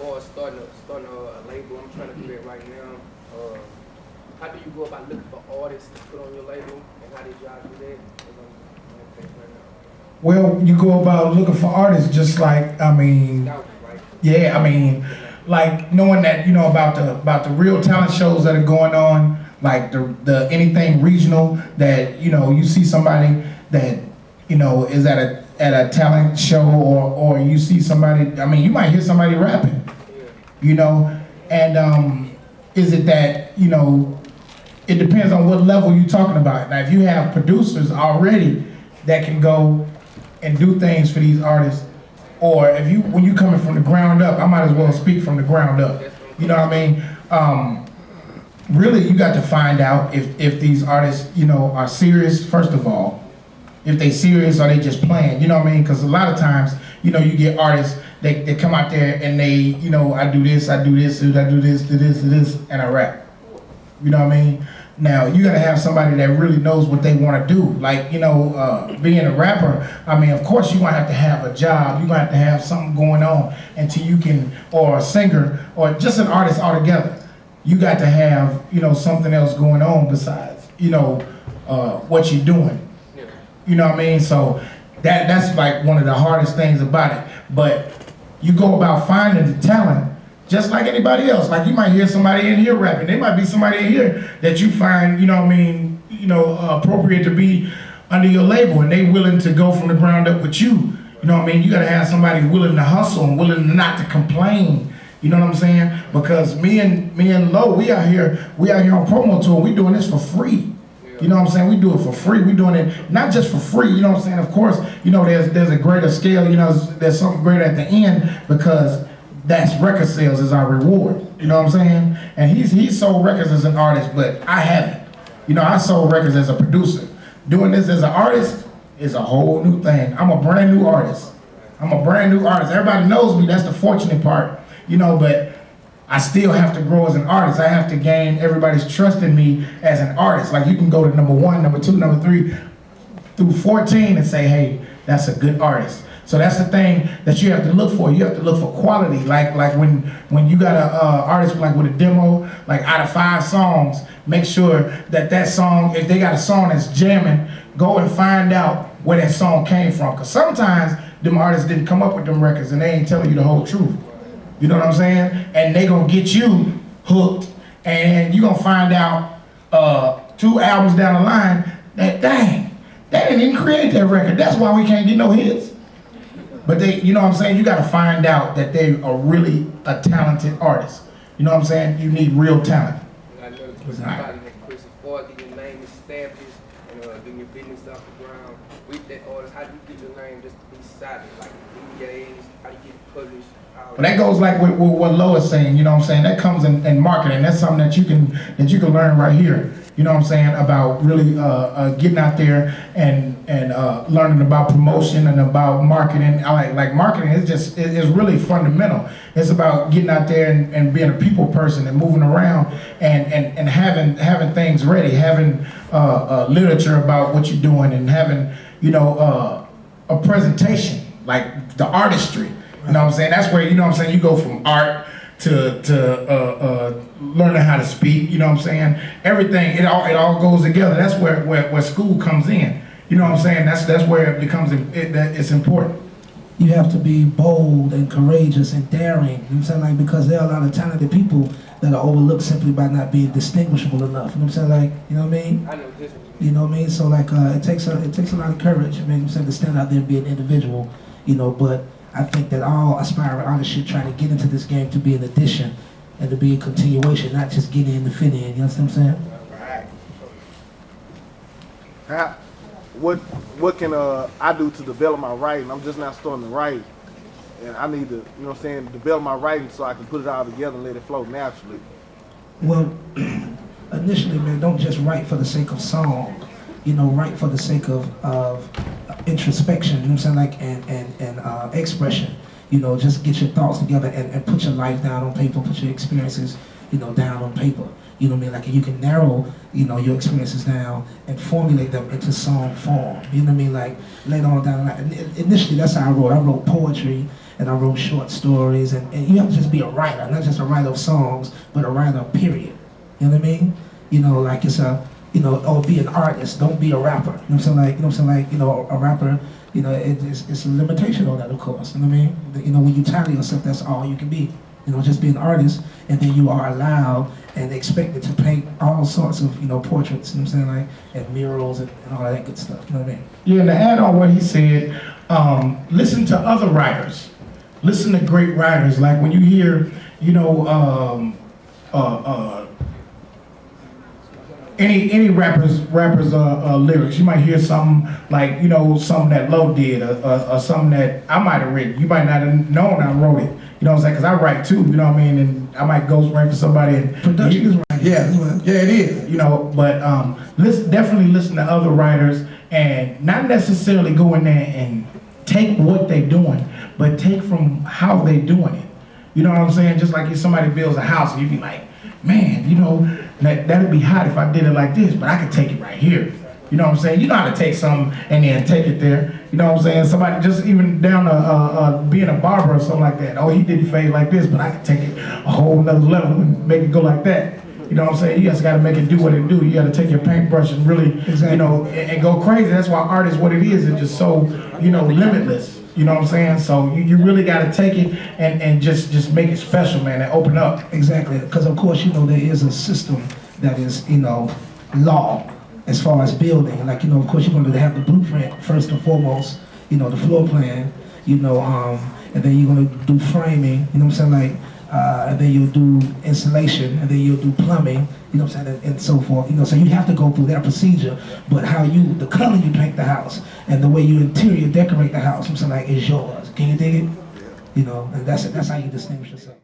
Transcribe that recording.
far as starting a label, I'm trying to do that right now. How do you go about looking for artists to put on your label, and how did y'all do that? Well, you go about looking for artists just like, I mean, yeah, I mean, like knowing that, you know, about the real talent shows that are going on, like the anything regional that, you know, you see somebody that, you know, is at a talent show, or you see somebody, I mean, you might hear somebody rapping, you know, and is it that, you know, it depends on what level you're talking about. Now, if you have producers already that can go and do things for these artists, or if you, when you coming from the ground up, I might as well speak from the ground up. You know what I mean? Really, you got to find out if these artists, you know, are serious, first of all. If they serious or they just playing, you know what I mean? Because a lot of times, you know, you get artists, they come out there and they, you know, I do this, I do this, I do this, do this, do this, and I rap. You know what I mean? Now, you gotta have somebody that really knows what they wanna do. Like, you know, being a rapper, I mean, of course you're gonna have a job, you're gonna have something going on until you can, or a singer, or just an artist altogether. You got to have, you know, something else going on besides, you know, what you're doing. You know what I mean? So that's like one of the hardest things about it. But you go about finding the talent just like anybody else. Like you might hear somebody in here rapping. There might be somebody in here that you find, you know what I mean, you know, appropriate to be under your label, and they willing to go from the ground up with you. You know what I mean? You gotta have somebody willing to hustle and willing not to complain. You know what I'm saying? Because me and Lo, we out here on promo tour. We doing this for free. You know what I'm saying? We do it for free. We doing it not just for free. You know what I'm saying? Of course, you know there's a greater scale. You know, there's something greater at the end, because that's record sales is our reward. You know what I'm saying? And he's sold records as an artist, but I haven't. You know, I sold records as a producer. Doing this as an artist is a whole new thing. I'm a brand new artist. Everybody knows me. That's the fortunate part. You know, but I still have to grow as an artist. I have to gain everybody's trust in me as an artist. Like you can go to number 1, number 2, number 3 through 14 and say, hey, that's a good artist. So that's the thing that you have to look for. You have to look for quality. Like when you got a artist like with a demo, like out of 5 songs, make sure that song, if they got a song that's jamming, go and find out where that song came from. Because sometimes them artists didn't come up with them records and they ain't telling you the whole truth. You know what I'm saying? And they gonna get you hooked, and you gonna find out 2 albums down the line that dang, they didn't even create that record. That's why we can't get no hits. But they, you know what I'm saying? You gotta find out that they are really a talented artist. You know what I'm saying? You need real talent. I know to put somebody that pushes forward, get your name established, and getting your business off the ground. With that artist, how do you get your name just to be solid? Like engaged, how do you get published? But that goes like with what Lo is saying, you know what I'm saying? That comes in marketing. That's something that you can learn right here. You know what I'm saying? About really getting out there and learning about promotion and about marketing. I like marketing. It's really fundamental. It's about getting out there and being a people person and moving around and having things ready, having literature about what you're doing, and having, you know, a presentation, like the artistry. You know what I'm saying? That's where, you know what I'm saying, you go from art to learning how to speak. You know what I'm saying? Everything, it all goes together. That's where school comes in. You know what I'm saying? That's where it becomes it's important. You have to be bold and courageous and daring. You know what I'm saying? Like, because there are a lot of talented people that are overlooked simply by not being distinguishable enough. You know what I'm saying? Like, you know what I mean? I know this. You know what I mean? So like, it takes a lot of courage. You know what I'm saying, to stand out there and be an individual. You know, but I think that all aspiring artists should try to get into this game to be an addition and to be a continuation, not just get in to fit in. You know what I'm saying? Right. What can I do to develop my writing? I'm just not starting to write, and I need to, you know what I'm saying, develop my writing so I can put it all together and let it flow naturally. Well, initially, man, don't just write for the sake of song. You know, write for the sake of introspection, you know what I'm saying, like, and expression. You know, just get your thoughts together and put your life down on paper, put your experiences, you know, down on paper. You know what I mean? Like, you can narrow, you know, your experiences down and formulate them into song form. You know what I mean? Like, later on down the line. Initially, that's how I wrote. I wrote poetry, and I wrote short stories, and you have to just be a writer, not just a writer of songs, but a writer, period. You know what I mean? You know, like it's a, you know, or be an artist, don't be a rapper. You know what I'm saying? Like, you know what I'm saying? Like, you know, a rapper, you know, it's a limitation on that, of course. You know what I mean? You know, when you title yourself, that's all you can be. You know, just be an artist, and then you are allowed and expected to paint all sorts of, you know, portraits, you know what I'm saying, like, and murals and all of that good stuff, you know what I mean? Yeah, and to add on what he said, listen to other writers. Listen to great writers. Like when you hear, you know, any rappers lyrics, you might hear something like, you know, something that Lo did, or something that I might have written. You might not have known I wrote it. You know what I'm saying? Because I write too, you know what I mean? And I might ghostwrite for somebody. And Production is writing. yeah, it is. You know, but definitely listen to other writers, and not necessarily go in there and take what they're doing, but take from how they're doing it. You know what I'm saying? Just like if somebody builds a house, and you be like, man, you know, that'd be hot if I did it like this, but I could take it right here. You know what I'm saying? You know how to take something and then take it there. You know what I'm saying? Somebody just even down to being a barber or something like that. Oh, he did it fade like this, but I could take it a whole nother level and make it go like that. You know what I'm saying? You just got to make it do what it do. You got to take your paintbrush and really, you know, and go crazy. That's why art is what it is. It's just so, you know, limitless. You know what I'm saying? So you really got to take it and just make it special, man, and open up. Exactly, because of course, you know, there is a system that is, you know, law as far as building. Like, you know, of course, you're going to have the blueprint first and foremost, you know, the floor plan, you know, and then you're going to do framing, you know what I'm saying, like, and then you'll do insulation, and then you'll do plumbing, you know what I'm saying, and so forth. You know, so you have to go through that procedure, but how you, the color you paint the house, and the way you interior decorate the house, you know what I'm saying, like, is yours. Can you dig it? You know, and that's how you distinguish yourself.